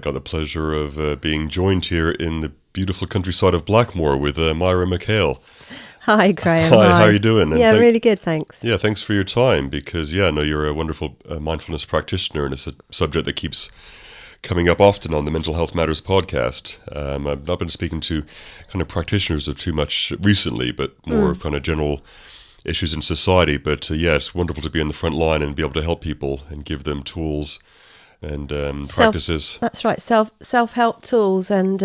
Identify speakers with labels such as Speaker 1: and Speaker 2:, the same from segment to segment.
Speaker 1: Got the pleasure of being joined here in the beautiful countryside of Blackmore with Myra McHale.
Speaker 2: Hi, Graham.
Speaker 1: Hi, how are you doing?
Speaker 2: And really good, thanks.
Speaker 1: Yeah, thanks for your time because, I know you're a wonderful mindfulness practitioner and it's a subject that keeps coming up often on the Mental Health Matters podcast. I've not been speaking to kind of practitioners of too much recently, but more of kind of general issues in society. But it's wonderful to be on the front line and be able to help people and give them tools and practices.
Speaker 2: That's right, self-help tools. And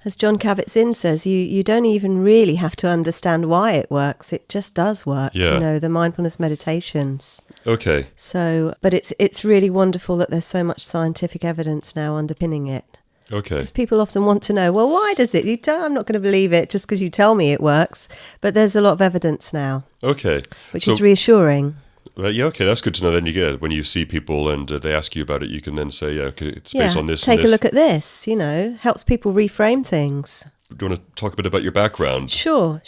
Speaker 2: as John Kabat-Zinn says, you don't even really have to understand why it works. It just does work, the mindfulness meditations.
Speaker 1: Okay.
Speaker 2: So, but it's really wonderful that there's so much scientific evidence now underpinning it.
Speaker 1: Okay.
Speaker 2: Because people often want to know, well, why does it? I'm not going to believe it just because you tell me it works. But there's a lot of evidence now.
Speaker 1: Okay.
Speaker 2: Which is reassuring.
Speaker 1: Okay, that's good to know. Then you get when you see people and they ask you about it, you can then say, it's based on this.
Speaker 2: Take a look at this. Helps people reframe things.
Speaker 1: Do you want to talk a bit about your background?
Speaker 2: Sure.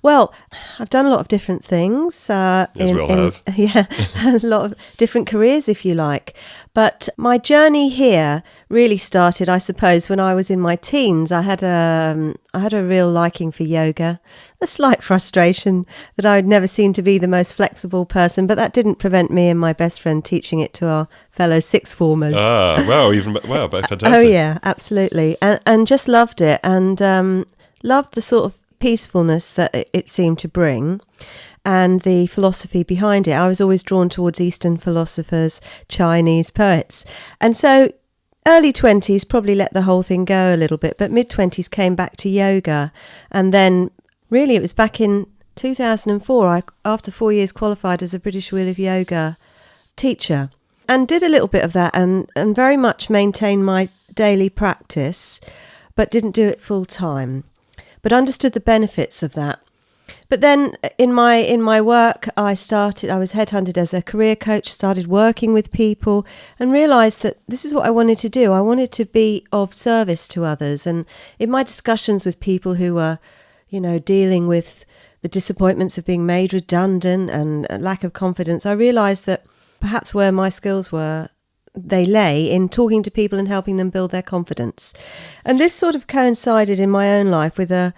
Speaker 2: Well, I've done a lot of different things.
Speaker 1: As we all have.
Speaker 2: Yeah, a lot of different careers, if you like. But my journey here really started, I suppose, when I was in my teens. I had a real liking for yoga, a slight frustration that I would never seem to be the most flexible person, but that didn't prevent me and my best friend teaching it to our fellow sixth formers.
Speaker 1: Wow, fantastic.
Speaker 2: Oh yeah, absolutely, and just loved it, and loved the sort of peacefulness that it seemed to bring. And the philosophy behind it. I was always drawn towards Eastern philosophers, Chinese poets. And so early 20s probably let the whole thing go a little bit, but mid-20s came back to yoga. And then really it was back in 2004, I, after 4 years, qualified as a British Wheel of Yoga teacher. And did a little bit of that and very much maintained my daily practice, but didn't do it full time. But understood the benefits of that. But then in my work, I was headhunted as a career coach, started working with people and realised that this is what I wanted to do. I wanted to be of service to others. And in my discussions with people who were, dealing with the disappointments of being made redundant and a lack of confidence, I realised that perhaps where my skills they lay in talking to people and helping them build their confidence. And this sort of coincided in my own life with a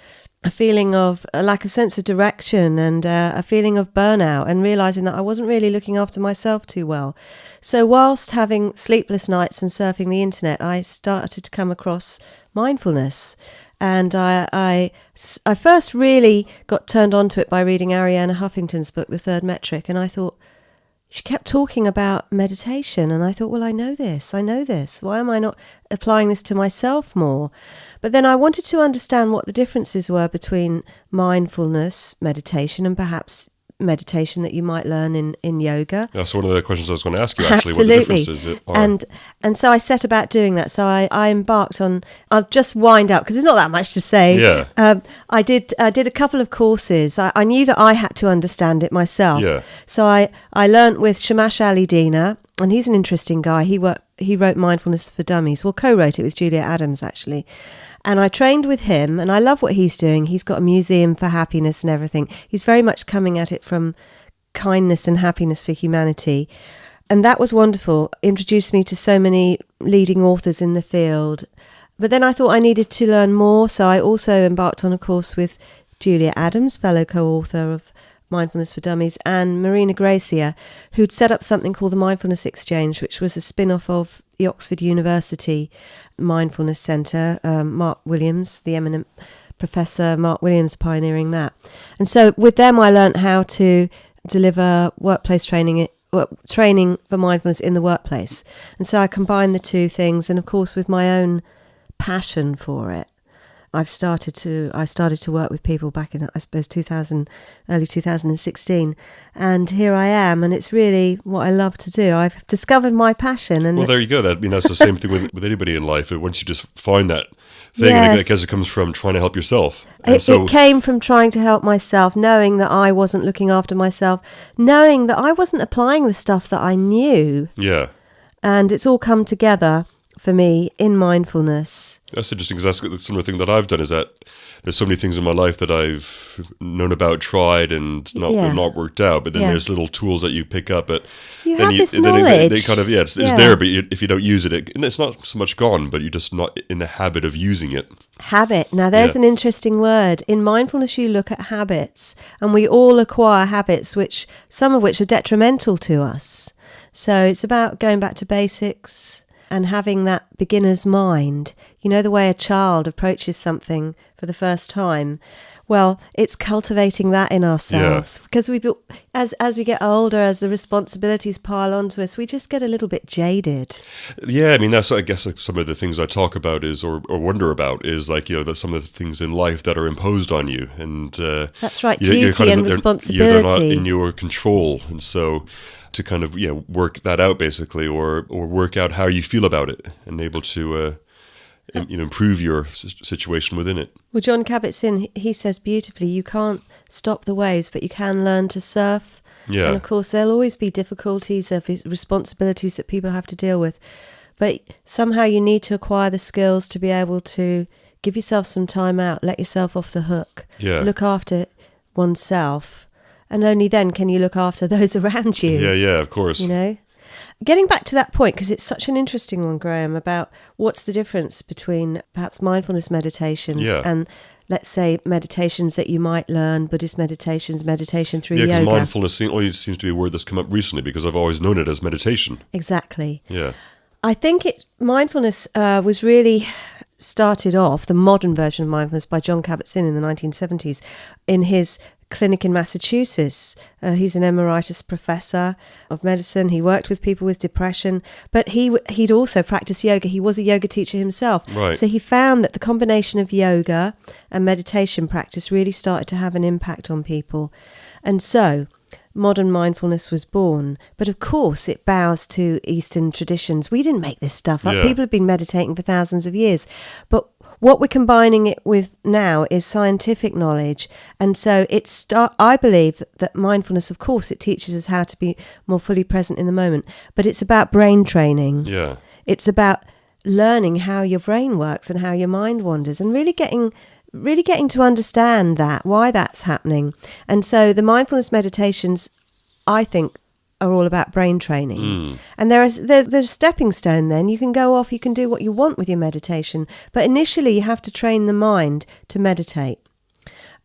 Speaker 2: feeling of a lack of sense of direction and a feeling of burnout, and realising that I wasn't really looking after myself too well. So whilst having sleepless nights and surfing the internet, I started to come across mindfulness. And I first really got turned onto it by reading Arianna Huffington's book, The Third Metric, and I thought, she kept talking about meditation, and I thought, well, I know this. Why am I not applying this to myself more? But then I wanted to understand what the differences were between mindfulness meditation and perhaps meditation that you might learn in yoga.
Speaker 1: That's one of the questions I was going to ask you, actually.
Speaker 2: Absolutely.
Speaker 1: What the differences are.
Speaker 2: And so I set about doing that. So I embarked on, I'll just wind up because there's not that much to say.
Speaker 1: Yeah.
Speaker 2: I did a couple of courses. I knew that I had to understand it myself.
Speaker 1: Yeah.
Speaker 2: So I learnt with Shamash Ali Dina, and he's an interesting guy. He wrote Mindfulness for Dummies. Well, co-wrote it with Julia Adams, actually. And I trained with him, and I love what he's doing. He's got a museum for happiness and everything. He's very much coming at it from kindness and happiness for humanity. And that was wonderful. Introduced me to so many leading authors in the field. But then I thought I needed to learn more, so I also embarked on a course with Julia Adams, fellow co-author of Mindfulness for Dummies, and Marina Gracia, who'd set up something called the Mindfulness Exchange, which was a spin-off of the Oxford University Mindfulness Centre. Mark Williams, the eminent professor Mark Williams, pioneering that. And so with them I learnt how to deliver workplace training for mindfulness in the workplace. And so I combined the two things, and of course with my own passion for it, I started to work with people back in, I suppose, early 2016, and here I am, and it's really what I love to do. I've discovered my passion. And
Speaker 1: well, there you go. That's the same thing with anybody in life. Once you just find that thing,
Speaker 2: yes.
Speaker 1: and I guess it comes from trying to help yourself.
Speaker 2: It came from trying to help myself, knowing that I wasn't looking after myself, knowing that I wasn't applying the stuff that I knew.
Speaker 1: Yeah.
Speaker 2: And it's all come together for me in mindfulness.
Speaker 1: That's interesting because that's some of the thing that I've done is that there's so many things in my life that I've known about, tried, and not worked out. But then there's little tools that you pick up. But
Speaker 2: You
Speaker 1: then
Speaker 2: have this knowledge.
Speaker 1: they kind of it's there, but if you don't use it, and it's not so much gone, but you're just not in the habit of using it.
Speaker 2: Habit. Now, there's an interesting word. In mindfulness, you look at habits, and we all acquire habits, some of which are detrimental to us. So it's about going back to basics and having that beginner's mind. You know, the way a child approaches something for the first time. Well, it's cultivating that in ourselves because as we get older, as the responsibilities pile onto us, we just get a little bit jaded.
Speaker 1: Yeah, I mean, that's, I guess, some of the things I talk about is, or wonder about is like, that some of the things in life that are imposed on you. And
Speaker 2: that's right, duty and responsibility.
Speaker 1: They're not in your control. And so to kind of, work that out basically, or work out how you feel about it and able to improve your situation within it.
Speaker 2: Well, John Kabat-Zinn, he says beautifully, you can't stop the waves, but you can learn to surf.
Speaker 1: Yeah.
Speaker 2: And of course, there'll always be difficulties, there'll be responsibilities that people have to deal with. But somehow you need to acquire the skills to be able to give yourself some time out, let yourself off the hook, look after oneself. And only then can you look after those around you.
Speaker 1: Yeah, of course.
Speaker 2: Getting back to that point, because it's such an interesting one, Graham, about what's the difference between perhaps mindfulness meditations and, let's say, meditations that you might learn, Buddhist meditations, meditation through yoga. Yeah,
Speaker 1: because mindfulness always seems to be a word that's come up recently because I've always known it as meditation.
Speaker 2: Exactly.
Speaker 1: Yeah.
Speaker 2: I think mindfulness was really started off, the modern version of mindfulness, by John Kabat-Zinn in the 1970s in his clinic in Massachusetts. He's an emeritus professor of medicine. He worked with people with depression, but he'd also practiced yoga. He was a yoga teacher himself.
Speaker 1: Right.
Speaker 2: So he found that the combination of yoga and meditation practice really started to have an impact on people. And so modern mindfulness was born. But of course, it bows to Eastern traditions. We didn't make this stuff up.
Speaker 1: Yeah.
Speaker 2: People have been meditating for thousands of years. But what we're combining it with now is scientific knowledge. And so I believe that mindfulness, of course, it teaches us how to be more fully present in the moment. But it's about brain training.
Speaker 1: Yeah.
Speaker 2: It's about learning how your brain works and how your mind wanders and really getting to understand why that's happening. And so the mindfulness meditations, I think, are all about brain training. And there's a stepping stone then. You can go off, you can do what you want with your meditation, but initially you have to train the mind to meditate.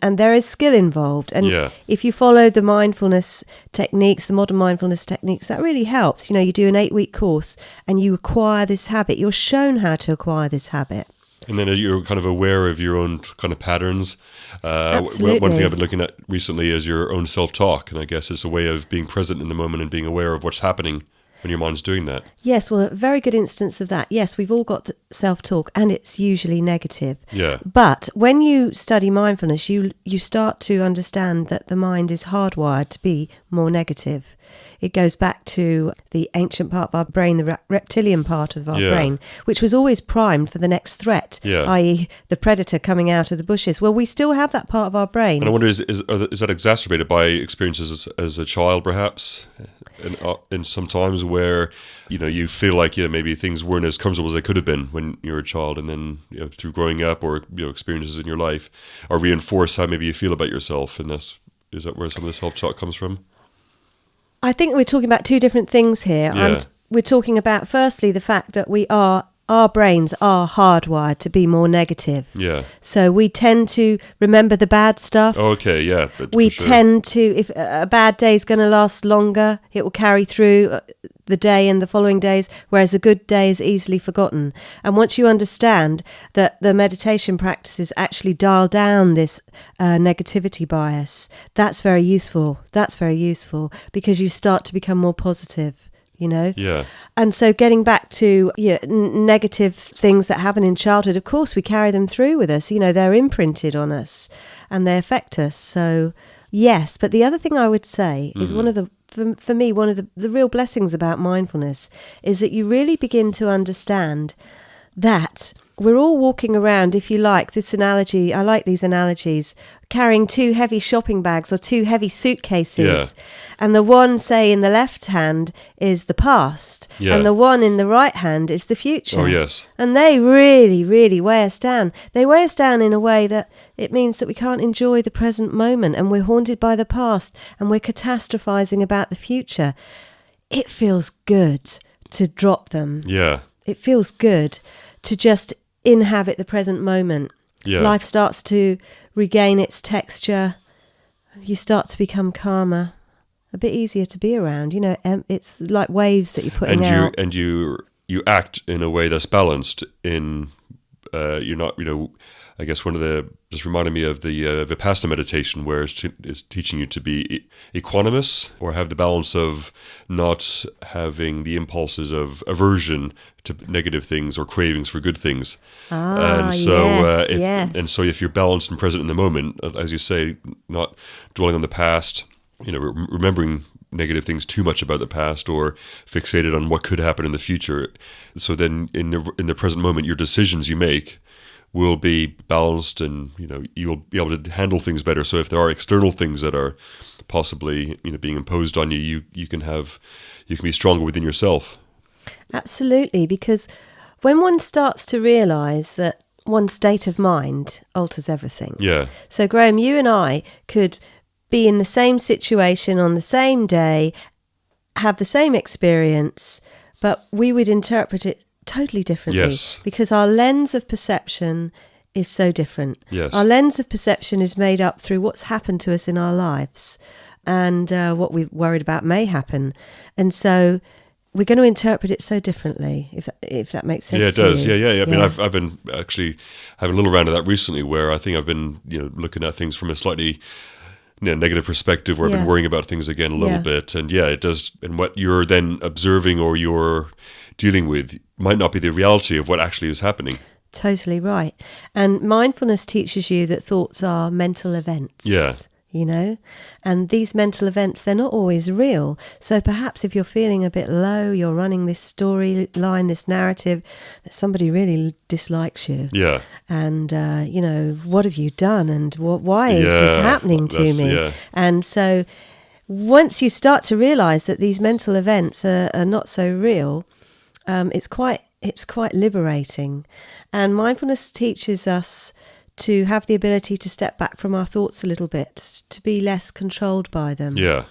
Speaker 2: And there is skill involved. And if you follow the mindfulness techniques, the modern mindfulness techniques, that really helps. You do an 8-week course and you acquire this habit. You're shown how to acquire this habit.
Speaker 1: And then you're kind of aware of your own kind of patterns.
Speaker 2: Absolutely.
Speaker 1: One thing I've been looking at recently is your own self-talk. And I guess it's a way of being present in the moment and being aware of what's happening when your mind's doing that.
Speaker 2: Yes, well, a very good instance of that. Yes, we've all got self-talk and it's usually negative.
Speaker 1: Yeah.
Speaker 2: But when you study mindfulness, you start to understand that the mind is hardwired to be more negative. It goes back to the ancient part of our brain, the reptilian part of our brain, which was always primed for the next threat, i.e. the predator coming out of the bushes. Well, we still have that part of our brain.
Speaker 1: And I wonder, is that exacerbated by experiences as a child, perhaps? And sometimes where, you feel like, maybe things weren't as comfortable as they could have been when you were a child. And then, through growing up or, experiences in your life or reinforce how maybe you feel about yourself. And is that where some of the self-talk comes from?
Speaker 2: I think we're talking about two different things here.
Speaker 1: Yeah.
Speaker 2: We're talking about, firstly, the fact that our brains are hardwired to be more negative.
Speaker 1: Yeah.
Speaker 2: So we tend to remember the bad stuff.
Speaker 1: Okay, yeah.
Speaker 2: We tend to, if a bad day is going to last longer, it will carry through the day and the following days, whereas a good day is easily forgotten. And once you understand that the meditation practices actually dial down this negativity bias, that's very useful. That's very useful because you start to become more positive.
Speaker 1: Yeah.
Speaker 2: And so getting back to negative things that happen in childhood, of course, we carry them through with us. They're imprinted on us and they affect us. So, yes. But the other thing I would say is for me, one of the real blessings about mindfulness is that you really begin to understand that we're all walking around, if you like, this analogy, I like these analogies, carrying 2 heavy shopping bags or 2 heavy suitcases.
Speaker 1: Yeah.
Speaker 2: And the one, say, in the left hand is the past.
Speaker 1: Yeah.
Speaker 2: And the one in the right hand is the future.
Speaker 1: Oh, yes.
Speaker 2: And they really, really weigh us down. They weigh us down in a way that it means that we can't enjoy the present moment, and we're haunted by the past, and we're catastrophizing about the future. It feels good to drop them.
Speaker 1: Yeah.
Speaker 2: It feels good to just inhabit the present moment.
Speaker 1: Yeah.
Speaker 2: Life starts to regain its texture. You start to become calmer, a bit easier to be around. You know, it's like waves that you're putting out.
Speaker 1: And you act in a way that's balanced. In you're not, I guess one of the, just reminded me of the Vipassana meditation, where it's teaching you to be equanimous, or have the balance of not having the impulses of aversion to negative things or cravings for good things. And so, if you're balanced and present in the moment, as you say, not dwelling on the past, remembering negative things too much about the past, or fixated on what could happen in the future. So then, in the present moment, your decisions you make will be balanced, and you'll be able to handle things better. So if there are external things that are possibly being imposed on you, you can be stronger within yourself.
Speaker 2: Absolutely, because when one starts to realise that one's state of mind alters everything.
Speaker 1: Yeah.
Speaker 2: So Graham, you and I could be in the same situation on the same day, have the same experience, but we would interpret it totally differently.
Speaker 1: Yes.
Speaker 2: Because our lens of perception is so different.
Speaker 1: Yes.
Speaker 2: Our lens of perception is made up through what's happened to us in our lives, and what we're worried about may happen. And so we're going to interpret it so differently, if that makes sense.
Speaker 1: Yeah, it does.
Speaker 2: To you.
Speaker 1: Yeah. I mean, I've been actually having a little round of that recently, where I think I've been looking at things from a slightly negative perspective, where I've been worrying about things again a little bit. And it does. And what you're then observing or you're dealing with might not be the reality of what actually is happening.
Speaker 2: Totally right. And mindfulness teaches you that thoughts are mental events.
Speaker 1: Yeah.
Speaker 2: And these mental events, they're not always real. So perhaps if you're feeling a bit low, you're running this storyline, this narrative that somebody really dislikes you.
Speaker 1: Yeah.
Speaker 2: And, what have you done? And why is this happening to me?
Speaker 1: Yeah.
Speaker 2: And so once you start to realize that these mental events are not so real, it's quite liberating. And mindfulness teaches us to have the ability to step back from our thoughts a little bit, to be less controlled by them.
Speaker 1: Yeah.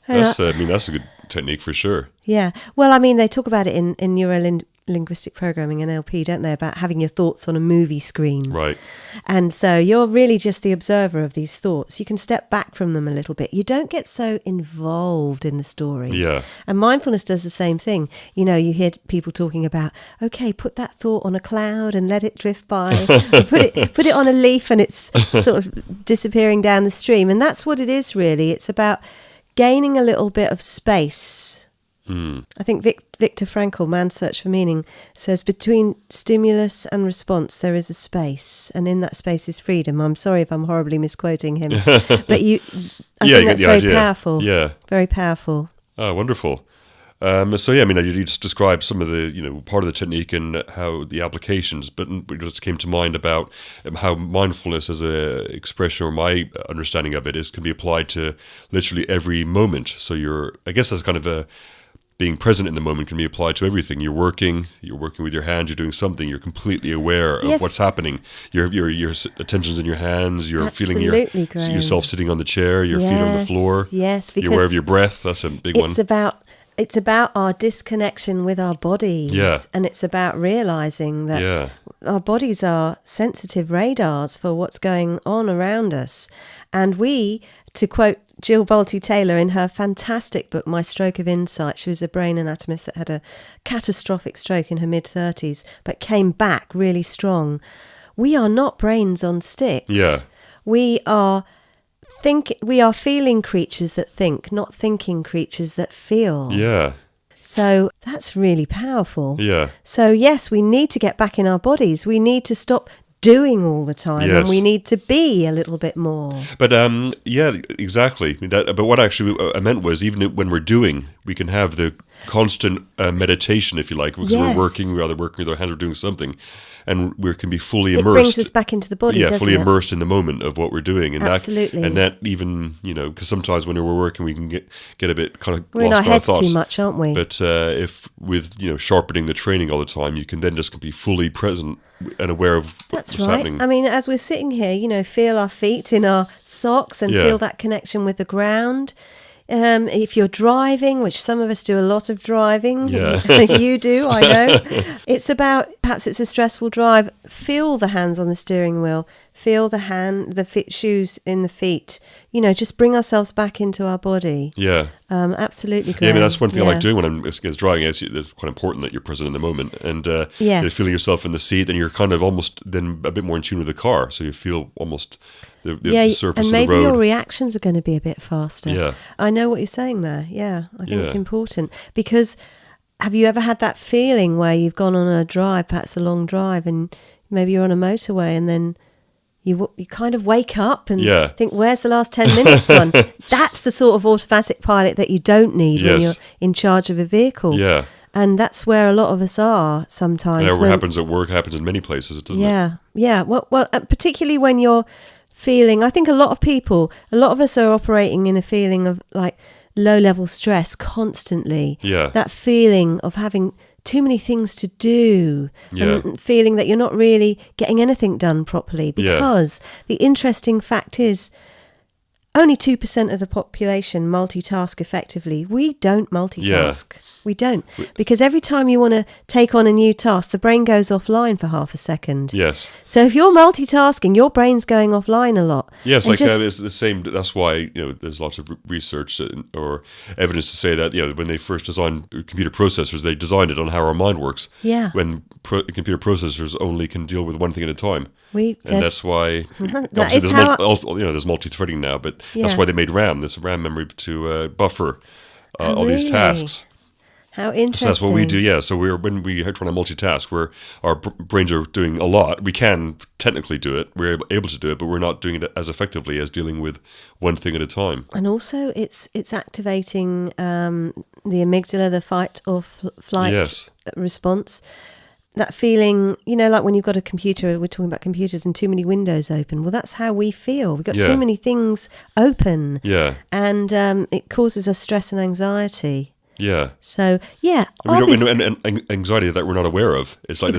Speaker 1: That's a good technique for sure.
Speaker 2: Yeah. Well, I mean, they talk about it in neuro-linguistic programming and NLP, don't they, about having your thoughts on a movie screen.
Speaker 1: Right.
Speaker 2: And so you're really just the observer of these thoughts. You can step back from them a little bit. You don't get so involved in the story.
Speaker 1: Yeah.
Speaker 2: And mindfulness does the same thing. You hear people talking about, okay, put that thought on a cloud and let it drift by. put it on a leaf and it's sort of disappearing down the stream. And that's what it is, really. It's about gaining a little bit of space. I think Viktor Frankl, Man's Search for Meaning, says between stimulus and response there is a space, and in that space is freedom. I'm sorry if I'm horribly misquoting him, but I think that's very powerful. Yeah, very powerful.
Speaker 1: Oh, wonderful. You just described some of the, part of the technique and how the applications, but it just came to mind about how mindfulness as a expression, or my understanding of it, can be applied to literally every moment. So I guess that's kind of being present in the moment can be applied to everything. You're working with your hands, you're doing something, you're completely aware of what's happening. Your attention's in your hands, you're feeling yourself sitting on the chair, your feet on the floor.
Speaker 2: Yes, because
Speaker 1: you're aware of your breath. That's a big one.
Speaker 2: It's about our disconnection with our bodies.
Speaker 1: Yeah.
Speaker 2: And it's about realizing that our bodies are sensitive radars for what's going on around us. And we, to quote Jill Bolte-Taylor in her fantastic book, My Stroke of Insight, she was a brain anatomist that had a catastrophic stroke in her mid-30s, but came back really strong. We are not brains on sticks.
Speaker 1: Yeah.
Speaker 2: We are feeling creatures that think, not thinking creatures that feel.
Speaker 1: Yeah.
Speaker 2: So that's really powerful.
Speaker 1: Yeah.
Speaker 2: So yes, we need to get back in our bodies. We need to stop doing all the time,
Speaker 1: Yes.
Speaker 2: and we need to be a little bit more.
Speaker 1: But yeah, exactly. But what actually I meant was, even when we're doing, we can have the constant meditation, if you like, because
Speaker 2: Yes.
Speaker 1: we're either working with our hands or doing something, and we can be fully
Speaker 2: It
Speaker 1: immersed.
Speaker 2: brings us back into the body,
Speaker 1: Yeah,
Speaker 2: doesn't
Speaker 1: fully
Speaker 2: it?
Speaker 1: immersed in the moment of what we're doing, and
Speaker 2: Absolutely.
Speaker 1: that even, because sometimes when we're working, we can get a bit kind of
Speaker 2: We're in
Speaker 1: lost
Speaker 2: our
Speaker 1: by
Speaker 2: heads
Speaker 1: thoughts.
Speaker 2: too much, aren't we?
Speaker 1: But if with sharpening the training all the time, you can then just be fully present and aware of
Speaker 2: That's
Speaker 1: what's
Speaker 2: right.
Speaker 1: happening.
Speaker 2: I mean, as we're sitting here, feel our feet in our socks and
Speaker 1: Yeah.
Speaker 2: feel that connection with the ground. If you're driving, which some of us do a lot of driving,
Speaker 1: Yeah.
Speaker 2: you do, I know. Perhaps it's a stressful drive. Feel the hands on the steering wheel. Feel the shoes in the feet. Just bring ourselves back into our body.
Speaker 1: Yeah.
Speaker 2: Absolutely great.
Speaker 1: Yeah, I mean, that's one thing I like doing when I'm driving. It's quite important that you're present in the moment, and
Speaker 2: Yes.
Speaker 1: feeling yourself in the seat, and you're kind of almost then a bit more in tune with the car, so you feel almost the surface
Speaker 2: and
Speaker 1: of the
Speaker 2: maybe your
Speaker 1: road.
Speaker 2: reactions are going to be a bit faster.
Speaker 1: Yeah.
Speaker 2: I know what you're saying there. Yeah, I think it's
Speaker 1: Yeah.
Speaker 2: important, because have you ever had that feeling where you've gone on a drive, perhaps a long drive, and maybe you're on a motorway, and then you kind of wake up and
Speaker 1: Yeah.
Speaker 2: think, where's the last 10 minutes gone? That's the sort of automatic pilot that you don't need when
Speaker 1: Yes.
Speaker 2: you're in charge of a vehicle.
Speaker 1: Yeah.
Speaker 2: And that's where a lot of us are sometimes.
Speaker 1: And it happens at work, happens in many places, doesn't it?
Speaker 2: Yeah. Well, particularly when you're feeling, I think a lot of us are operating in a feeling of like low-level stress constantly.
Speaker 1: Yeah.
Speaker 2: That feeling of having too many things to do,
Speaker 1: Yeah.
Speaker 2: and feeling that you're not really getting anything done properly,
Speaker 1: Yeah.
Speaker 2: because the interesting fact is only 2% of the population multitask effectively. We don't multitask. We don't. Because every time you want to take on a new task, the brain goes offline for half a second.
Speaker 1: Yes.
Speaker 2: So if you're multitasking, your brain's going offline a lot.
Speaker 1: Yes,
Speaker 2: And
Speaker 1: it's the same. That's why there's lots of research or evidence to say that when they first designed computer processors, they designed it on how our mind works.
Speaker 2: Yeah.
Speaker 1: When computer processors only can deal with one thing at a time, and
Speaker 2: There's-
Speaker 1: that's why
Speaker 2: That
Speaker 1: obviously
Speaker 2: is how
Speaker 1: there's multi-threading now, but
Speaker 2: Yeah.
Speaker 1: that's why they made this RAM memory to buffer all these
Speaker 2: really?
Speaker 1: tasks.
Speaker 2: How interesting.
Speaker 1: So that's what we do, yeah. So when we are trying to multitask, our brains are doing a lot. We can technically do it. We're able to do it, but we're not doing it as effectively as dealing with one thing at a time.
Speaker 2: And also, it's activating the amygdala, the fight or flight
Speaker 1: Yes.
Speaker 2: response. That feeling, like when you've got a computer, we're talking about computers and too many windows open. Well, that's how we feel. We've got
Speaker 1: Yeah.
Speaker 2: too many things open.
Speaker 1: Yeah,
Speaker 2: And it causes us stress and anxiety.
Speaker 1: yeah.
Speaker 2: So, yeah,
Speaker 1: And, we
Speaker 2: obviously,
Speaker 1: don't, and anxiety that we're not aware of. It's like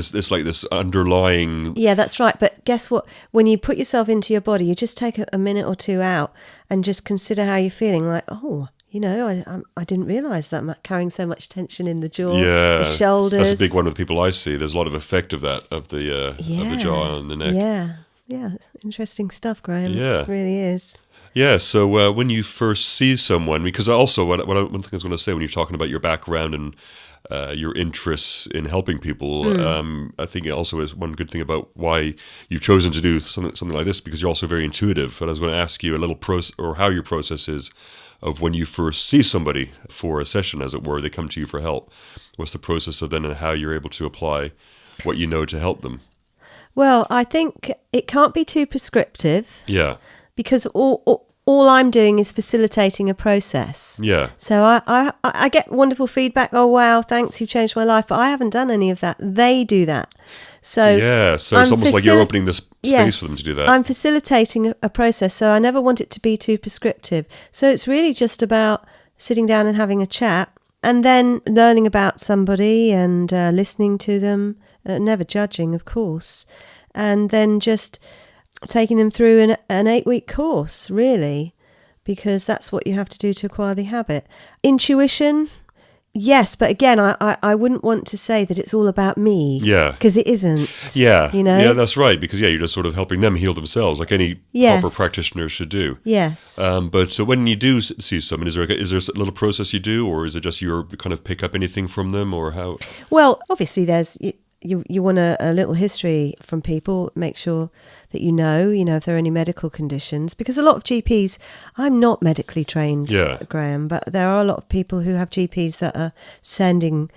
Speaker 1: this underlying.
Speaker 2: yeah, that's right. But guess what? When you put yourself into your body, you just take a minute or two out and just consider how you're feeling. Like, I didn't realise that I'm carrying so much tension in the jaw,
Speaker 1: Yeah,
Speaker 2: the shoulders.
Speaker 1: That's a big one with people I see. There's a lot of effect of that of the jaw and the neck.
Speaker 2: Yeah, it's interesting stuff, Graham.
Speaker 1: Yeah.
Speaker 2: It really is.
Speaker 1: Yeah, so when you first see someone, because also one thing I was going to say when you're talking about your background and your interests in helping people, I think it also is one good thing about why you've chosen to do something like this, because you're also very intuitive. And I was going to ask you a little or how your process is of when you first see somebody for a session, as it were, they come to you for help. What's the process of then and how you're able to apply what you know to help them?
Speaker 2: Well, I think it can't be too prescriptive,
Speaker 1: Yeah,
Speaker 2: because all I'm doing is facilitating a process.
Speaker 1: yeah,
Speaker 2: So I get wonderful feedback. Oh, wow, thanks, you've changed my life. But I haven't done any of that. They do that. So
Speaker 1: yeah. So it's
Speaker 2: I'm
Speaker 1: almost like you're opening this space for them to do that.
Speaker 2: I'm facilitating a process, so I never want it to be too prescriptive. So it's really just about sitting down and having a chat, and then learning about somebody and listening to them, never judging, of course, and then just taking them through an 8-week course, really, because that's what you have to do to acquire the habit. Intuition, yes, but again, I wouldn't want to say that it's all about me.
Speaker 1: Yeah.
Speaker 2: Because it isn't.
Speaker 1: Yeah,
Speaker 2: You know?
Speaker 1: yeah, that's right. Because you're just sort of helping them heal themselves, like any
Speaker 2: Yes.
Speaker 1: proper practitioner should do.
Speaker 2: Yes.
Speaker 1: But so when you do see someone, is there a little process you do, or is it just you kind of pick up anything from them, or how?
Speaker 2: Well, obviously, there's you want a little history from people. Make sure that you know if there are any medical conditions, because a lot of GPs. I'm not medically trained,
Speaker 1: Yeah.
Speaker 2: Graham, but there are a lot of people who have GPs that are sending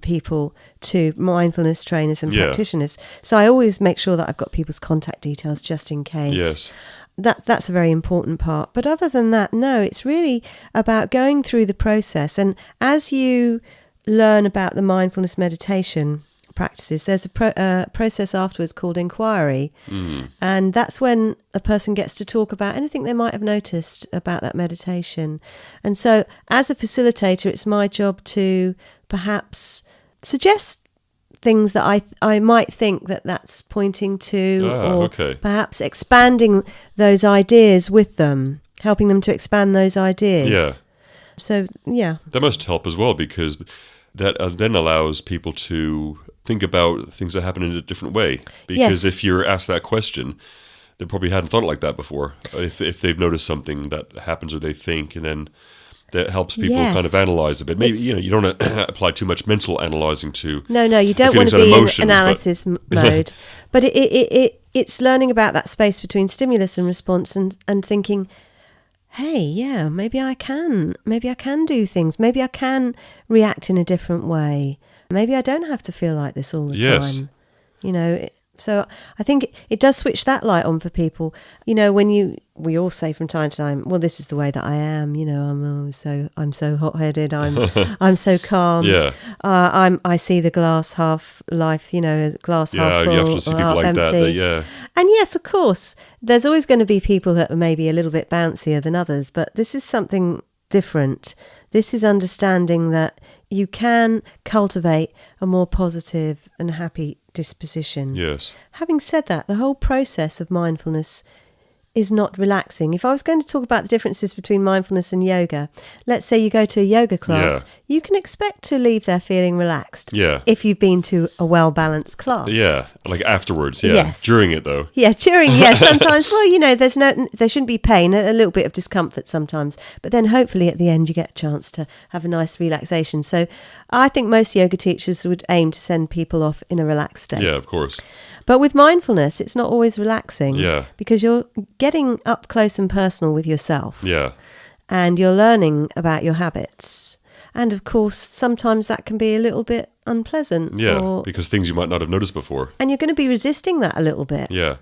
Speaker 2: people to mindfulness trainers and
Speaker 1: Yeah.
Speaker 2: practitioners. So I always make sure that I've got people's contact details just in case.
Speaker 1: Yes.
Speaker 2: That's a very important part. But other than that, no, it's really about going through the process. And as you learn about the mindfulness meditation practices, there's a process afterwards called inquiry. And that's when a person gets to talk about anything they might have noticed about that meditation. And so as a facilitator, it's my job to perhaps suggest things that I might think that's pointing to, or
Speaker 1: okay.
Speaker 2: perhaps expanding those ideas with them, helping them to expand those ideas.
Speaker 1: Yeah.
Speaker 2: So, yeah.
Speaker 1: That must help as well, because that then allows people to think about things that happen in a different way. Because
Speaker 2: Yes.
Speaker 1: if you're asked that question, they probably hadn't thought like that before. If they've noticed something that happens or they think, and then that helps people
Speaker 2: Yes.
Speaker 1: kind of analyze a bit. Maybe,
Speaker 2: It's-
Speaker 1: you don't want to apply too much mental analyzing to...
Speaker 2: No, you don't want
Speaker 1: feelings
Speaker 2: to
Speaker 1: and
Speaker 2: be
Speaker 1: emotions,
Speaker 2: in
Speaker 1: but-
Speaker 2: analysis mode. But it's learning about that space between stimulus and response, and thinking, hey, yeah, maybe I can do things. Maybe I can react in a different way. Maybe I don't have to feel like this all the
Speaker 1: Yes.
Speaker 2: time. So I think it does switch that light on for people. When we all say from time to time, well, this is the way that I am. I'm so hot-headed. I'm so calm.
Speaker 1: Yeah.
Speaker 2: I see the glass half glass half full,
Speaker 1: you have to see
Speaker 2: or
Speaker 1: people
Speaker 2: half
Speaker 1: like
Speaker 2: empty.
Speaker 1: that. Yeah.
Speaker 2: And yes, of course, there's always going to be people that are maybe a little bit bouncier than others, but this is something different. This is understanding that you can cultivate a more positive and happy disposition.
Speaker 1: Yes.
Speaker 2: Having said that, the whole process of mindfulness is not relaxing. If I was going to talk about the differences between mindfulness and yoga, let's say you go to a yoga class, you can expect to leave there feeling relaxed.
Speaker 1: Yeah.
Speaker 2: If you've been to a well-balanced class.
Speaker 1: Yeah. Like afterwards. Yeah.
Speaker 2: Yes.
Speaker 1: During it, though.
Speaker 2: Yeah, sometimes, well, there shouldn't be pain, a little bit of discomfort sometimes, but then hopefully at the end you get a chance to have a nice relaxation. So I think most yoga teachers would aim to send people off in a relaxed state.
Speaker 1: Yeah, of course.
Speaker 2: But with mindfulness, it's not always relaxing.
Speaker 1: Yeah.
Speaker 2: Because you're getting up close and personal with yourself.
Speaker 1: Yeah.
Speaker 2: And you're learning about your habits. And of course, sometimes that can be a little bit unpleasant.
Speaker 1: Yeah. Because things you might not have noticed before.
Speaker 2: And you're going to be resisting that a little bit.
Speaker 1: Yeah.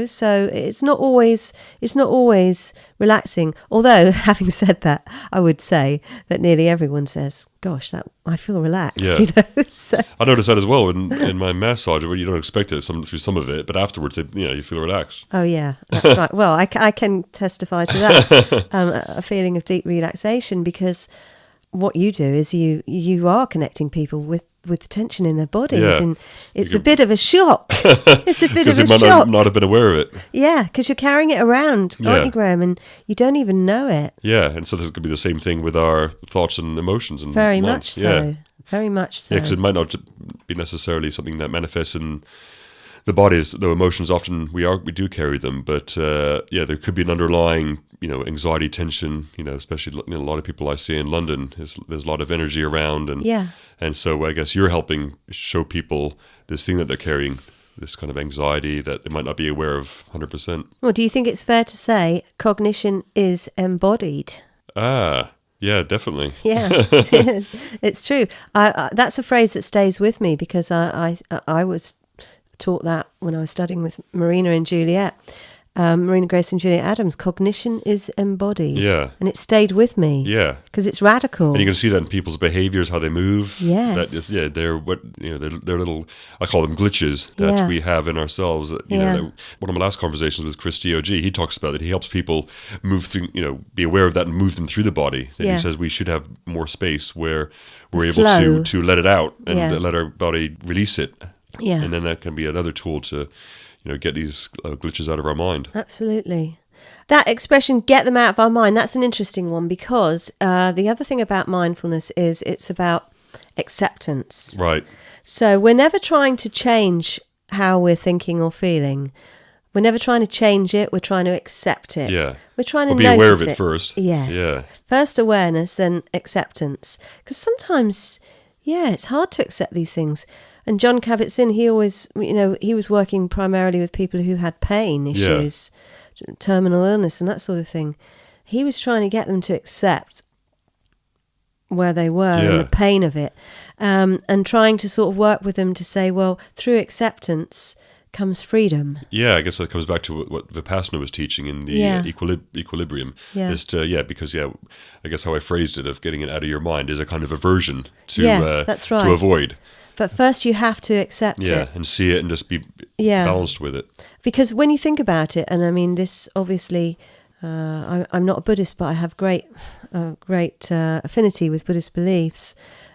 Speaker 2: So it's not always relaxing. Although, having said that, I would say that nearly everyone says, gosh, that I feel relaxed,
Speaker 1: Yeah.
Speaker 2: So
Speaker 1: I noticed that as well in my massage, where you don't expect it through some of it, but afterwards, you feel relaxed.
Speaker 2: oh yeah, that's right. Well, I can testify to that, a feeling of deep relaxation, because what you do is you are connecting people with tension in their bodies,
Speaker 1: Yeah.
Speaker 2: and it's a bit of a shock. It's a bit of
Speaker 1: Because
Speaker 2: a
Speaker 1: they might
Speaker 2: shock.
Speaker 1: not have been aware of it.
Speaker 2: Yeah, because you're carrying it around, aren't
Speaker 1: Yeah.
Speaker 2: you, Graham? And you don't even know it.
Speaker 1: Yeah, and so this could be the same thing with our thoughts and emotions. And
Speaker 2: Very
Speaker 1: minds.
Speaker 2: much so. Very much so.
Speaker 1: Yeah, because it might not be necessarily something that manifests in the bodies, though emotions often we do carry them. But there could be an underlying, anxiety, tension. Especially a lot of people I see in London. There's a lot of energy around, and so I guess you're helping show people this thing that they're carrying, this kind of anxiety that they might not be aware of 100%.
Speaker 2: Well, do you think it's fair to say cognition is embodied?
Speaker 1: Yeah, definitely.
Speaker 2: Yeah, it's true. That's a phrase that stays with me, because I was taught that when I was studying with Marina Grace and Juliet Adams. Cognition is embodied.
Speaker 1: Yeah.
Speaker 2: And it stayed with me.
Speaker 1: Yeah.
Speaker 2: Because it's radical.
Speaker 1: And you can see that in people's behaviors, how they move.
Speaker 2: Yes.
Speaker 1: That is, they're they're little, I call them glitches that we have in ourselves. One of my last conversations with Chris DOG, he talks about that. He helps people move through, be aware of that and move them through the body. And he says we should have more space where we're able
Speaker 2: flow.
Speaker 1: to let it out and let our body release it.
Speaker 2: Yeah.
Speaker 1: And then that can be another tool to, get these glitches out of our mind.
Speaker 2: Absolutely. That expression, get them out of our mind, that's an interesting one, because the other thing about mindfulness is it's about acceptance.
Speaker 1: Right.
Speaker 2: So we're never trying to change how we're thinking or feeling. We're never trying to change it. We're trying to accept it.
Speaker 1: Yeah.
Speaker 2: We're trying to
Speaker 1: be
Speaker 2: notice
Speaker 1: aware of it first.
Speaker 2: Yes.
Speaker 1: Yeah.
Speaker 2: First awareness, then acceptance. Because sometimes, it's hard to accept these things. And John Kabat-Zinn, he always, he was working primarily with people who had pain issues, terminal illness and that sort of thing. He was trying to get them to accept where they were and the pain of it, and trying to sort of work with them to say, well, through acceptance comes freedom.
Speaker 1: Yeah, I guess that comes back to what Vipassana was teaching in the equilibrium. Is to, because I guess how I phrased it, of getting it out of your mind, is a kind of aversion to
Speaker 2: that's right.
Speaker 1: to avoid.
Speaker 2: But first you have to accept it.
Speaker 1: Yeah, and see it and just be balanced with it.
Speaker 2: Because when you think about it, and I mean, this obviously, I'm not a Buddhist, but I have great affinity with Buddhist beliefs.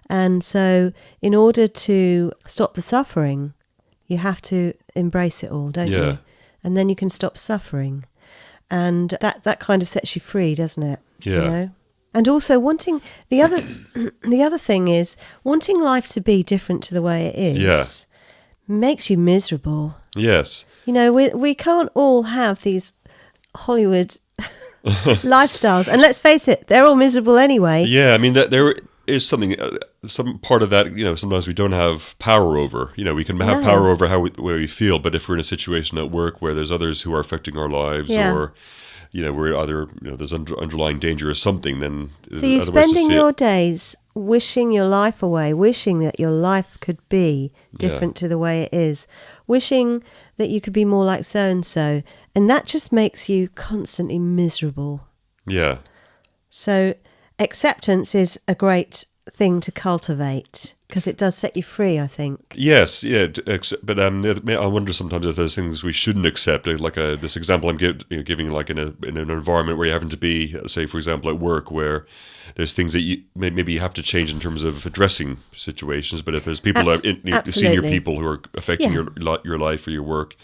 Speaker 2: And so in order to stop the suffering, you have to embrace it all, don't you? And then you can stop suffering. And that kind of sets you free, doesn't it?
Speaker 1: Yeah.
Speaker 2: You know? And also wanting, the other thing is, wanting life to be different to the way it is makes you miserable.
Speaker 1: Yes.
Speaker 2: You know, we can't all have these Hollywood lifestyles. And let's face it, they're all miserable anyway.
Speaker 1: Yeah, I mean, that there is something, some part of that, sometimes we don't have power over. We can have power over where we feel, but if we're in a situation at work where there's others who are affecting our lives, or we're either there's underlying danger or something, then
Speaker 2: so you're spending your days wishing your life away, wishing that your life could be different to the way it is, wishing that you could be more like so and so, and that just makes you constantly miserable.
Speaker 1: Yeah. So
Speaker 2: acceptance is a great thing to cultivate because it does set you free, I think.
Speaker 1: Yes, yeah, but I wonder sometimes if there's things we shouldn't accept. Like this example I'm giving, like in an environment where you're having to be, say, for example, at work, where there's things that you maybe you have to change in terms of addressing situations. But if there's people senior people who are affecting your life or your work.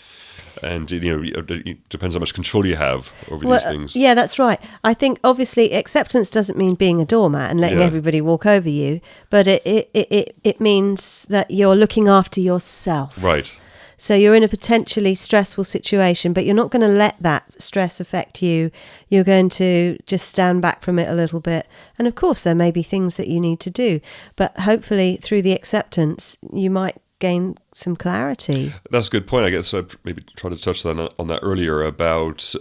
Speaker 1: And, it depends how much control you have over these things.
Speaker 2: Yeah, that's right. I think, obviously, acceptance doesn't mean being a doormat and letting everybody walk over you, but it means that you're looking after yourself.
Speaker 1: Right.
Speaker 2: So you're in a potentially stressful situation, but you're not going to let that stress affect you. You're going to just stand back from it a little bit. And, of course, there may be things that you need to do, but hopefully through the acceptance, you might gain some clarity.
Speaker 1: That's a good point. I guess I maybe tried to touch on that earlier about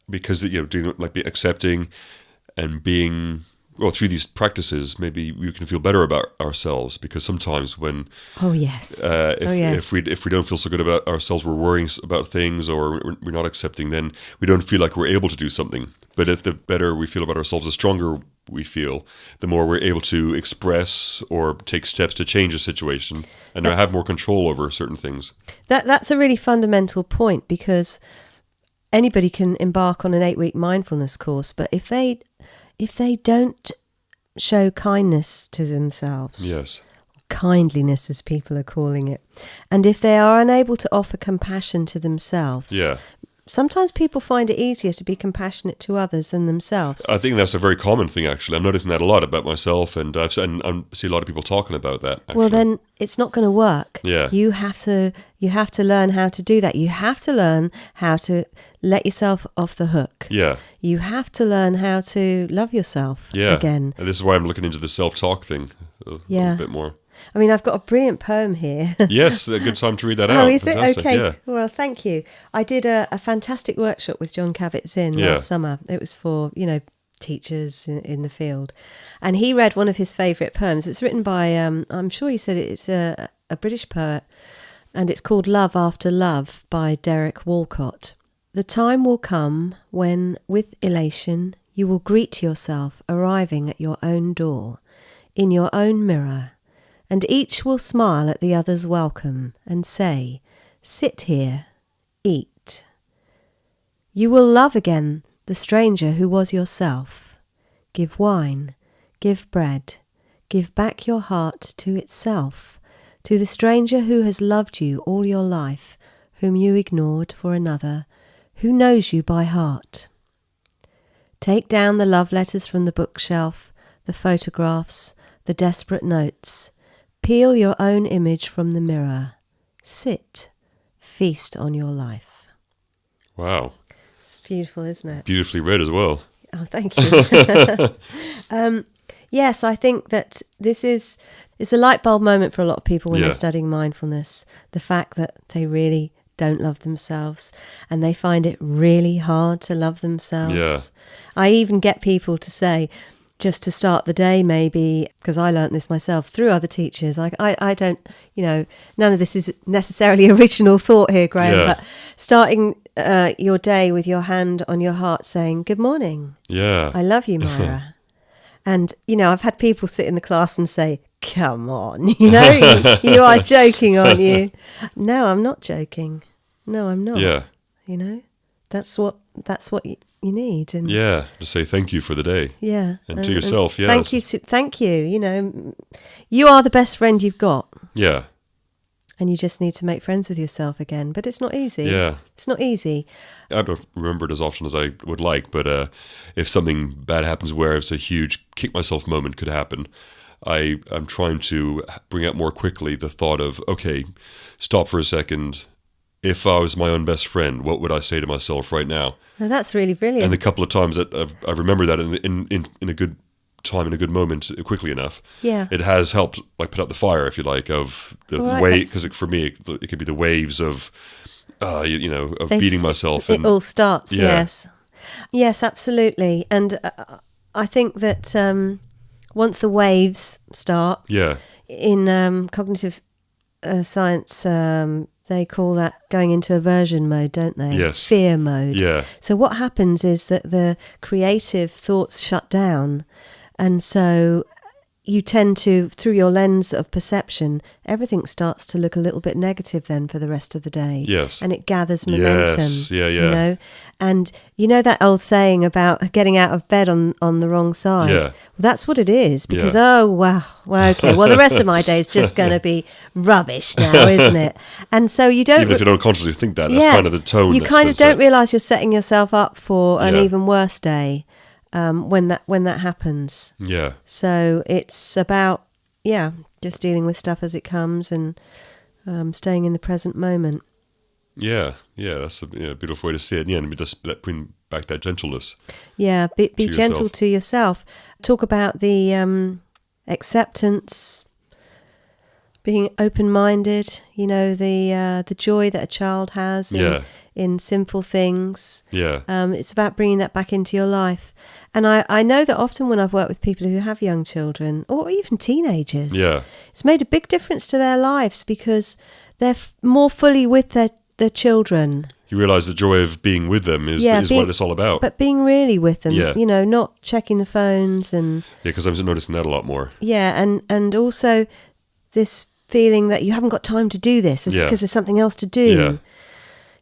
Speaker 1: because doing like accepting and being through these practices, maybe we can feel better about ourselves, because sometimes when if we don't feel so good about ourselves, we're worrying about things, or we're not accepting, then we don't feel like we're able to do something. But if the better we feel about ourselves, the stronger we feel, the more we're able to express or take steps to change a situation and have more control over certain things.
Speaker 2: That's a really fundamental point, because anybody can embark on an 8-week mindfulness course, but if they don't show kindness to themselves, kindliness as people are calling it, and if they are unable to offer compassion to themselves, sometimes people find it easier to be compassionate to others than themselves.
Speaker 1: I think that's a very common thing, actually. I'm noticing that a lot about myself, and I see a lot of people talking about that, actually.
Speaker 2: Well, then it's not going to work.
Speaker 1: Yeah.
Speaker 2: You have to learn how to do that. You have to learn how to let yourself off the hook.
Speaker 1: Yeah.
Speaker 2: You have to learn how to love yourself again.
Speaker 1: And this is why I'm looking into the self-talk thing a little bit more.
Speaker 2: I mean, I've got a brilliant poem here.
Speaker 1: Yes, a good time to read that out.
Speaker 2: Oh, is
Speaker 1: Fantastic.
Speaker 2: it? Okay.
Speaker 1: Yeah.
Speaker 2: Well, thank you. I did a fantastic workshop with John Kabat-Zinn last summer. It was for, teachers in the field. And he read one of his favourite poems. It's written by, I'm sure he said it's a British poet, and it's called Love After Love by Derek Walcott. The time will come when, with elation, you will greet yourself arriving at your own door, in your own mirror, and each will smile at the other's welcome and say, "Sit here, eat." You will love again the stranger who was yourself. Give wine, give bread, give back your heart to itself, to the stranger who has loved you all your life, whom you ignored for another, who knows you by heart. Take down the love letters from the bookshelf, the photographs, the desperate notes. Peel your own image from the mirror. Sit, feast on your life.
Speaker 1: Wow.
Speaker 2: It's beautiful, isn't it?
Speaker 1: Beautifully read as well.
Speaker 2: Oh, thank you. Yes, I think that it's a light bulb moment for a lot of people when they're studying mindfulness. The fact that they really don't love themselves and they find it really hard to love themselves.
Speaker 1: Yeah.
Speaker 2: I even get people to say, just to start the day, maybe, because I learnt this myself through other teachers. I don't, none of this is necessarily original thought here, Graham, but starting your day with your hand on your heart saying, good morning.
Speaker 1: Yeah.
Speaker 2: I love you, Myra. And, I've had people sit in the class and say, come on, you are joking, aren't you? No, I'm not joking. No, I'm not.
Speaker 1: Yeah.
Speaker 2: That's what you need. And
Speaker 1: yeah, to say thank you for the day.
Speaker 2: Yeah.
Speaker 1: And to yourself, yeah.
Speaker 2: Thank you. You are the best friend you've got.
Speaker 1: Yeah.
Speaker 2: And you just need to make friends with yourself again. But it's not easy.
Speaker 1: Yeah.
Speaker 2: It's not easy.
Speaker 1: I don't remember it as often as I would like, but if something bad happens where it's a huge kick myself moment could happen, I'm trying to bring out more quickly the thought of, okay, stop for a second. If I was my own best friend, what would I say to myself right now?
Speaker 2: Oh, that's really brilliant.
Speaker 1: And a couple of times that I've remembered that in a good time, in a good moment, quickly enough.
Speaker 2: Yeah.
Speaker 1: It has helped, like, put out the fire, if you like, of the wave. Because for me, it could be the waves of, beating myself.
Speaker 2: It all starts, yes. Yes, absolutely. And I think that once the waves start, in cognitive science, they call that going into aversion mode, don't they?
Speaker 1: Yes.
Speaker 2: Fear mode.
Speaker 1: Yeah.
Speaker 2: So what happens is that the creative thoughts shut down. And so you tend to, through your lens of perception, everything starts to look a little bit negative then for the rest of the day.
Speaker 1: Yes.
Speaker 2: And it gathers momentum.
Speaker 1: Yes. Yeah.
Speaker 2: And that old saying about getting out of bed on the wrong side?
Speaker 1: Yeah.
Speaker 2: Well, that's what it is, because, well, okay, well, the rest of my day is just going to be rubbish now, isn't it? And so you don't...
Speaker 1: Even if you don't consciously think that, that's kind of the tone.
Speaker 2: You kind of don't realise you're setting yourself up for an even worse day. When that happens. Yeah. So it's about, just dealing with stuff as it comes and staying in the present moment. Yeah.
Speaker 1: That's a beautiful way to see it. Yeah, and just bring back that gentleness. Yeah,
Speaker 2: be gentle to yourself. Talk about the acceptance, being open-minded. The joy that a child has in simple things. Yeah. It's about bringing that back into your life. And I know that often when I've worked with people who have young children, or even teenagers, it's made a big difference to their lives because they're more fully with their children. You realise the joy of being with them is what it's all about. But being really with them, not checking the phones and... Yeah, because I'm noticing that a lot more. Yeah, and also this feeling that you haven't got time to do this because there's something else to do. Yeah.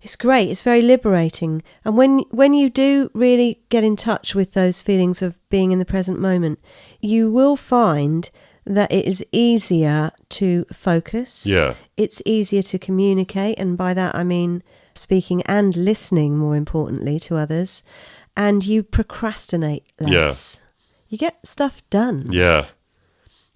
Speaker 2: It's great. It's very liberating. And when you do really get in touch with those feelings of being in the present moment, you will find that it is easier to focus. Yeah. It's easier to communicate. And by that, I mean speaking and listening, more importantly, to others. And you procrastinate less. Yeah. You get stuff done. Yeah.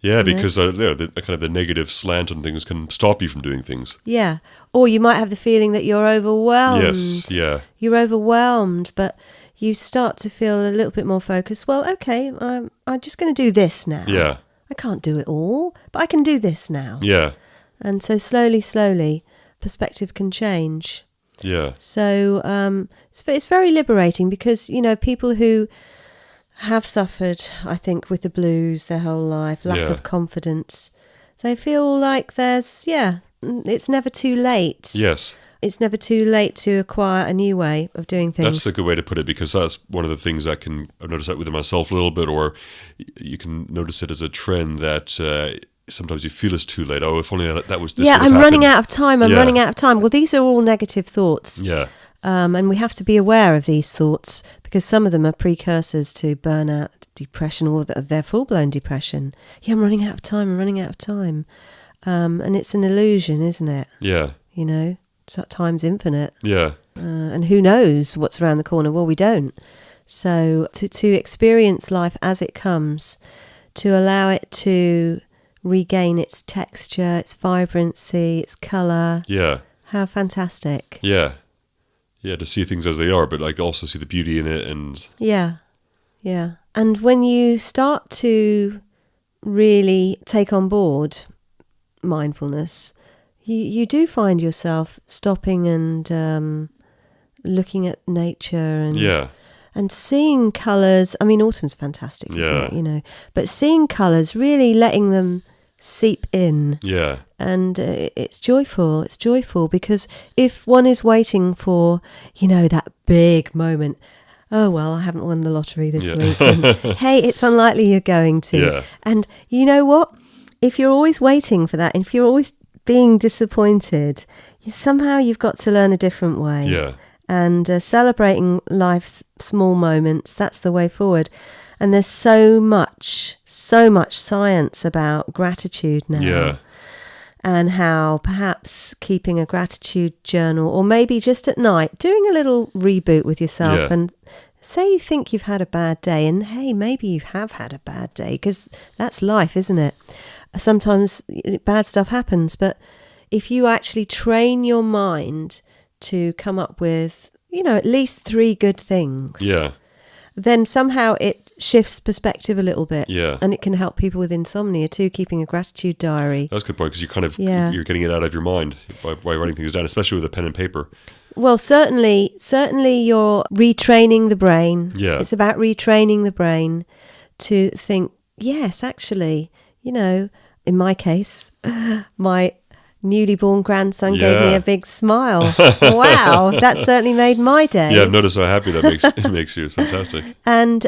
Speaker 2: Yeah, because the negative slant on things can stop you from doing things. Yeah. Or you might have the feeling that you're overwhelmed. Yes, yeah. You're overwhelmed, but you start to feel a little bit more focused. Well, okay, I'm just going to do this now. Yeah. I can't do it all, but I can do this now. Yeah. And so slowly, perspective can change. Yeah. So it's very liberating because, people who have suffered, I think, with the blues their whole life, lack of confidence. They feel like it's never too late. Yes. It's never too late to acquire a new way of doing things. That's a good way to put it, because that's one of the things I've noticed that with myself a little bit, or you can notice it as a trend that sometimes you feel it's too late. Oh, if only that was this. Yeah, I'm running out of time. Running out of time. Well, these are all negative thoughts. Yeah. And we have to be aware of these thoughts because some of them are precursors to burnout, depression, or their full-blown depression. Yeah, I'm running out of time. And it's an illusion, isn't it? Yeah. Time's infinite. Yeah. And who knows what's around the corner? Well, we don't. So to experience life as it comes, to allow it to regain its texture, its vibrancy, its colour. Yeah. How fantastic. Yeah. Yeah, to see things as they are, but also see the beauty in it. And yeah. And when you start to really take on board mindfulness, you do find yourself stopping and looking at nature And seeing colours, I mean, autumn's fantastic, isn't
Speaker 1: Yeah.
Speaker 2: it? You know, but seeing colours, really letting them seep in.
Speaker 1: Yeah.
Speaker 2: And it's joyful. It's joyful because if one is waiting for, you know, that big moment, oh, well, I haven't won the lottery this week. And, hey, it's unlikely you're going to.
Speaker 1: Yeah.
Speaker 2: And you know what? If you're always waiting for that, and if you're always being disappointed, somehow you've got to learn a different way.
Speaker 1: Yeah.
Speaker 2: And celebrating life's small moments, that's the way forward. And there's so much science about gratitude now.
Speaker 1: Yeah.
Speaker 2: And how perhaps keeping a gratitude journal, or maybe just at night, doing a little reboot with yourself.
Speaker 1: Yeah.
Speaker 2: And say you think you've had a bad day, and hey, maybe you have had a bad day, because that's life, isn't it? Sometimes bad stuff happens, but if you actually train your mind to come up with, you know, at least 3 good things,
Speaker 1: Yeah.
Speaker 2: then somehow it shifts perspective a little bit.
Speaker 1: Yeah.
Speaker 2: And it can help people with insomnia too, keeping a gratitude diary.
Speaker 1: That's a good point, because you kind of,
Speaker 2: Yeah.
Speaker 1: you're getting it out of your mind by writing things down, especially with a pen and paper.
Speaker 2: Well, certainly you're retraining the brain.
Speaker 1: Yeah.
Speaker 2: It's about retraining the brain to think, yes, actually, you know, in my case, my newly born grandson gave me
Speaker 1: Yeah.
Speaker 2: a big smile. Wow, that certainly made my day.
Speaker 1: Yeah, I've noticed how happy that makes you. It's fantastic.
Speaker 2: And,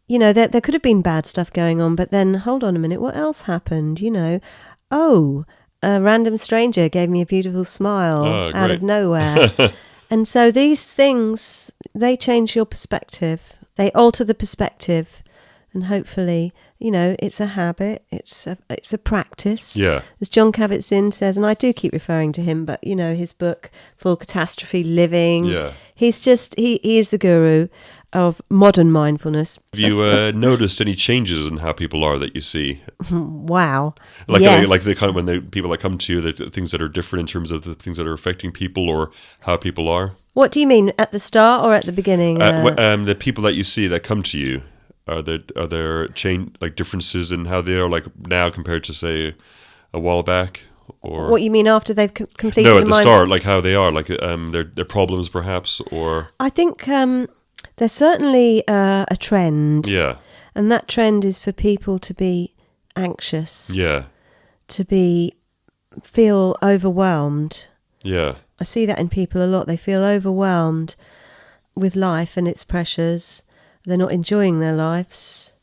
Speaker 2: you know, there could have been bad stuff going on, but then hold on a minute, what else happened? You know, oh, a random stranger gave me a beautiful smile out of
Speaker 1: great.
Speaker 2: nowhere. And so these things, they change your perspective. They alter the perspective. And hopefully, you know, it's a habit. It's a practice.
Speaker 1: Yeah.
Speaker 2: As John Kabat-Zinn says, and I do keep referring to him, but, you know, his book, Full Catastrophe Living.
Speaker 1: Yeah.
Speaker 2: He's just, he is the guru of modern mindfulness.
Speaker 1: Have you noticed any changes in how people are that you see?
Speaker 2: Wow.
Speaker 1: Like,
Speaker 2: yes.
Speaker 1: like the kind of when the people that come to you, the things that are different in terms of the things that are affecting people or how people are?
Speaker 2: What do you mean, at the start or at the beginning?
Speaker 1: The people that you see that come to you, are there like differences in how they are like now compared to, say, a while back? Or
Speaker 2: what you mean after they've completed?
Speaker 1: no, at the start, like how they are, like their problems perhaps, or
Speaker 2: I think there's certainly a trend.
Speaker 1: yeah,
Speaker 2: And that trend is for people to be anxious.
Speaker 1: yeah,
Speaker 2: To feel overwhelmed.
Speaker 1: yeah,
Speaker 2: I see that in people a lot. They feel overwhelmed with life and its pressures. They're not enjoying their lives.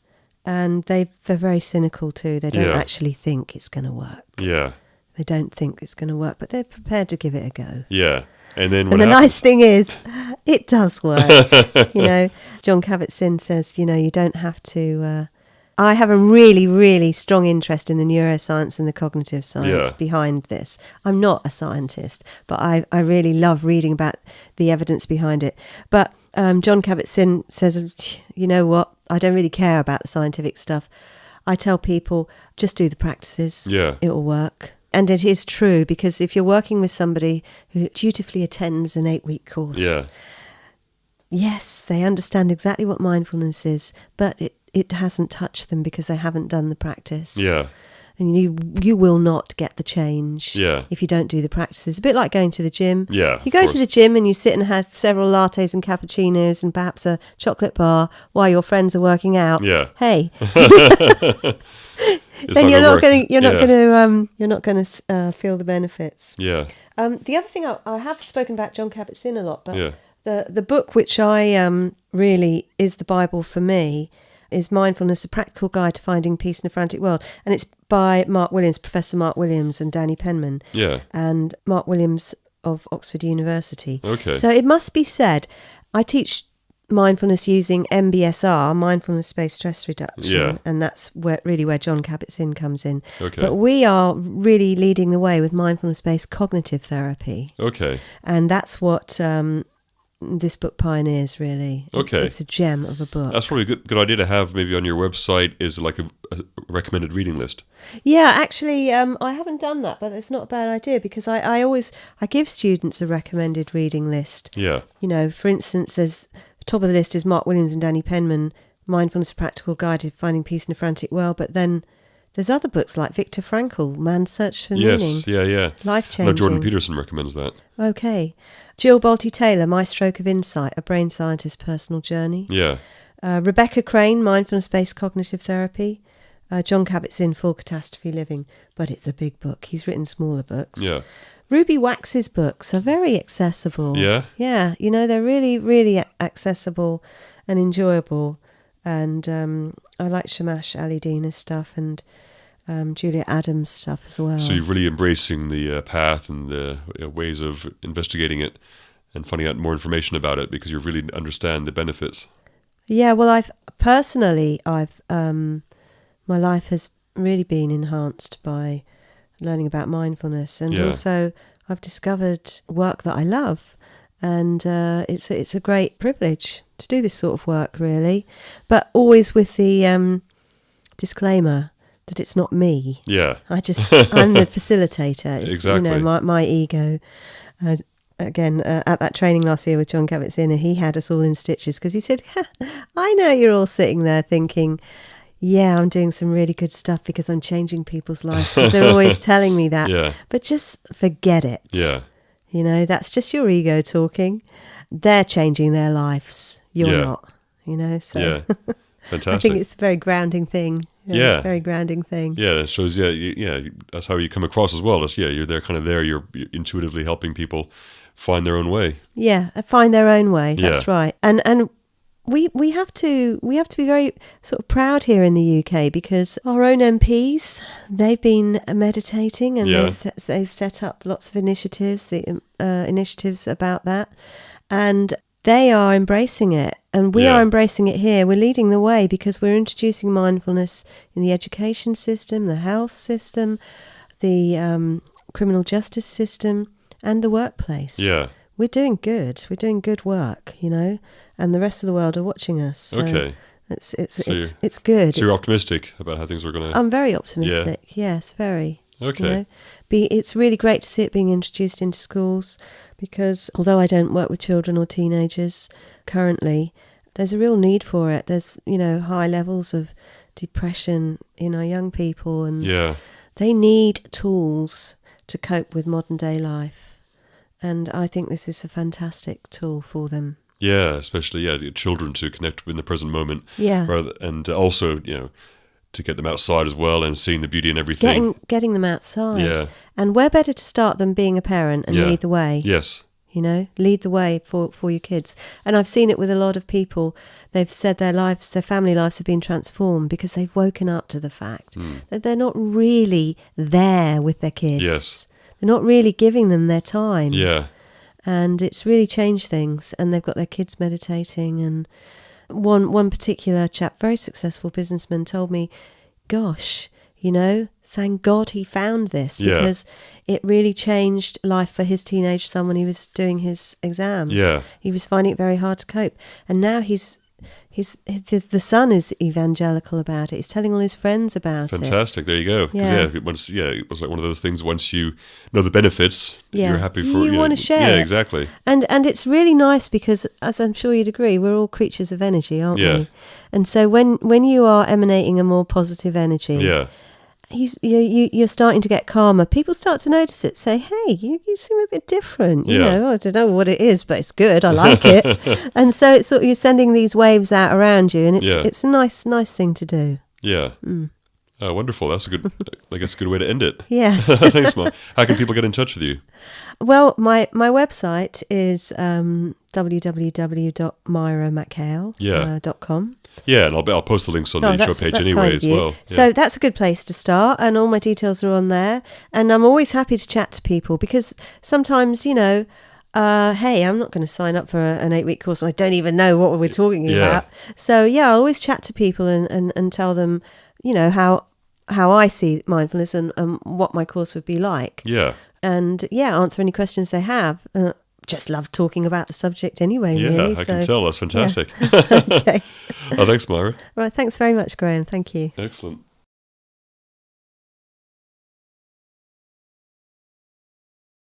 Speaker 2: And they're very cynical too. They don't
Speaker 1: Yeah.
Speaker 2: actually think it's going to work.
Speaker 1: yeah,
Speaker 2: They don't think it's going to work, but they're prepared to give it a go.
Speaker 1: yeah. And then
Speaker 2: And the nice thing is, it does work. You know, John Kabat-Zinn says, you know, you don't have to... I have a really, really strong interest in the neuroscience and the cognitive science
Speaker 1: Yeah.
Speaker 2: behind this. I'm not a scientist, but I really love reading about the evidence behind it. But John Kabat-Zinn says, you know what, I don't really care about the scientific stuff. I tell people, just do the practices.
Speaker 1: Yeah.
Speaker 2: It will work. And it is true, because if you're working with somebody who dutifully attends an 8-week course,
Speaker 1: yeah,
Speaker 2: yes, they understand exactly what mindfulness is, but it hasn't touched them because they haven't done the practice.
Speaker 1: yeah,
Speaker 2: And you will not get the change
Speaker 1: Yeah.
Speaker 2: if you don't do the practices. A bit like going to the gym.
Speaker 1: Yeah,
Speaker 2: You go
Speaker 1: of
Speaker 2: to
Speaker 1: course.
Speaker 2: the gym and you sit and have several lattes and cappuccinos and perhaps a chocolate bar while your friends are working out.
Speaker 1: Yeah.
Speaker 2: Hey,
Speaker 1: It's
Speaker 2: then you're not
Speaker 1: gonna
Speaker 2: going to
Speaker 1: work.
Speaker 2: you're not going to feel the benefits.
Speaker 1: Yeah,
Speaker 2: The other thing I have spoken about John Kabat-Zinn a lot, but
Speaker 1: yeah,
Speaker 2: the book which I really is the Bible for me is Mindfulness: A Practical Guide to Finding Peace in a Frantic World, and it's by Mark Williams, Professor Mark Williams, and Danny Penman,
Speaker 1: yeah.
Speaker 2: and Mark Williams of Oxford University.
Speaker 1: Okay.
Speaker 2: So it must be said, I teach mindfulness using MBSR, mindfulness-based stress reduction,
Speaker 1: Yeah.
Speaker 2: and that's where John Kabat-Zinn comes in.
Speaker 1: Okay.
Speaker 2: But we are really leading the way with mindfulness-based cognitive therapy,
Speaker 1: Okay.
Speaker 2: and that's what this book pioneers, really.
Speaker 1: Okay.
Speaker 2: It's a gem of a book.
Speaker 1: That's probably a good idea to have maybe on your website, is like a recommended reading list.
Speaker 2: Yeah, actually, I haven't done that, but it's not a bad idea, because I give students a recommended reading list.
Speaker 1: Yeah.
Speaker 2: You know, for instance, there's top of the list is Mark Williams and Danny Penman, Mindfulness: A Practical Guide to Finding Peace in a Frantic World, but then There's other books like Viktor Frankl, Man's Search for Meaning.
Speaker 1: Yes, yeah.
Speaker 2: Life-changing.
Speaker 1: No, Jordan Peterson recommends that.
Speaker 2: Okay. Jill Bolte-Taylor, My Stroke of Insight, A Brain Scientist's Personal Journey.
Speaker 1: Yeah.
Speaker 2: Rebecca Crane, Mindfulness-Based Cognitive Therapy. John Kabat-Zinn, Full Catastrophe Living. But it's a big book. He's written smaller books.
Speaker 1: Yeah.
Speaker 2: Ruby Wax's books are very accessible.
Speaker 1: Yeah?
Speaker 2: Yeah, they're really, really accessible and enjoyable. And I like Shamash Ali Deena's stuff and Julia Adams' stuff as well.
Speaker 1: So you're really embracing the path and the ways of investigating it and finding out more information about it because you really understand the benefits.
Speaker 2: Yeah, well, I've my life has really been enhanced by learning about mindfulness, and also I've discovered work that I love, and it's a great privilege to do this sort of work, really, but always with the disclaimer that it's not me.
Speaker 1: Yeah.
Speaker 2: I'm the facilitator. It's,
Speaker 1: exactly.
Speaker 2: My ego. Again, at that training last year with John Kabat-Zinn, he had us all in stitches because he said, I know you're all sitting there thinking, yeah, I'm doing some really good stuff because I'm changing people's lives because they're always telling me that.
Speaker 1: Yeah.
Speaker 2: But just forget it.
Speaker 1: Yeah.
Speaker 2: That's just your ego talking. They're changing their lives. You're not, So
Speaker 1: Yeah. Fantastic.
Speaker 2: I think it's a very grounding thing. Very grounding thing.
Speaker 1: Yeah, that shows, that's how you come across as well. You're there kind of there. You're intuitively helping people find their own way.
Speaker 2: Yeah, find their own way. That's
Speaker 1: Yeah.
Speaker 2: right. And we have to be very sort of proud here in the UK because our own MPs, they've been meditating and they've set up lots of initiatives, initiatives about that, and they are embracing it, and we are embracing it here. We're leading the way because we're introducing mindfulness in the education system, the health system, the criminal justice system, and the workplace.
Speaker 1: Yeah.
Speaker 2: We're doing good. We're doing good work, and the rest of the world are watching us. So
Speaker 1: Okay.
Speaker 2: It's good.
Speaker 1: So you're optimistic about how things are going to...
Speaker 2: I'm very optimistic. Yes, very.
Speaker 1: Okay.
Speaker 2: It's really great to see it being introduced into schools because although I don't work with children or teenagers currently, there's a real need for it. There's, high levels of depression in our young people, and they need tools to cope with modern day life. And I think this is a fantastic tool for them.
Speaker 1: Yeah, especially, children to connect in the present moment.
Speaker 2: Yeah.
Speaker 1: And also, to get them outside as well and seeing the beauty in everything.
Speaker 2: Getting them outside.
Speaker 1: Yeah.
Speaker 2: And where better to start than being a parent and lead the way?
Speaker 1: Yes.
Speaker 2: Lead the way for your kids. And I've seen it with a lot of people. They've said their family lives have been transformed because they've woken up to the fact that they're not really there with their kids.
Speaker 1: Yes.
Speaker 2: They're not really giving them their time.
Speaker 1: Yeah.
Speaker 2: And it's really changed things. And they've got their kids meditating. And one particular chap, very successful businessman, told me, gosh, thank God he found this because it really changed life for his teenage son when he was doing his exams.
Speaker 1: Yeah.
Speaker 2: He was finding it very hard to cope. And now the son is evangelical about it. He's telling all his friends about it.
Speaker 1: Fantastic. There you go. It was like one of those things. Once you know the benefits, you're happy for
Speaker 2: you want to share.
Speaker 1: Yeah, exactly.
Speaker 2: And it's really nice because, as I'm sure you'd agree, we're all creatures of energy, aren't we? And so when you are emanating a more positive energy, you're starting to get calmer. People start to notice it. Say, hey, you seem a bit different. I don't know what it is, but it's good. I like it. And so it's sort of, you're sending these waves out around you, and it's a nice thing to do.
Speaker 1: Yeah. Oh, wonderful. That's a good way to end it.
Speaker 2: Yeah.
Speaker 1: Thanks, Mark. How can people get in touch with you?
Speaker 2: Well, my website is www.myramchale.com.
Speaker 1: Yeah, and I'll post the links on the show page anyway as well. Yeah.
Speaker 2: So that's a good place to start, and all my details are on there. And I'm always happy to chat to people because sometimes, hey, I'm not going to sign up for an 8-week course and I don't even know what we're talking about. So, I always chat to people and tell them, how I see mindfulness and what my course would be like.
Speaker 1: Yeah.
Speaker 2: And, answer any questions they have. Just love talking about the subject anyway, really.
Speaker 1: I can tell. That's fantastic.
Speaker 2: Yeah. Okay.
Speaker 1: Oh, thanks, Myra.
Speaker 2: Right, thanks very much, Graham. Thank you.
Speaker 1: Excellent.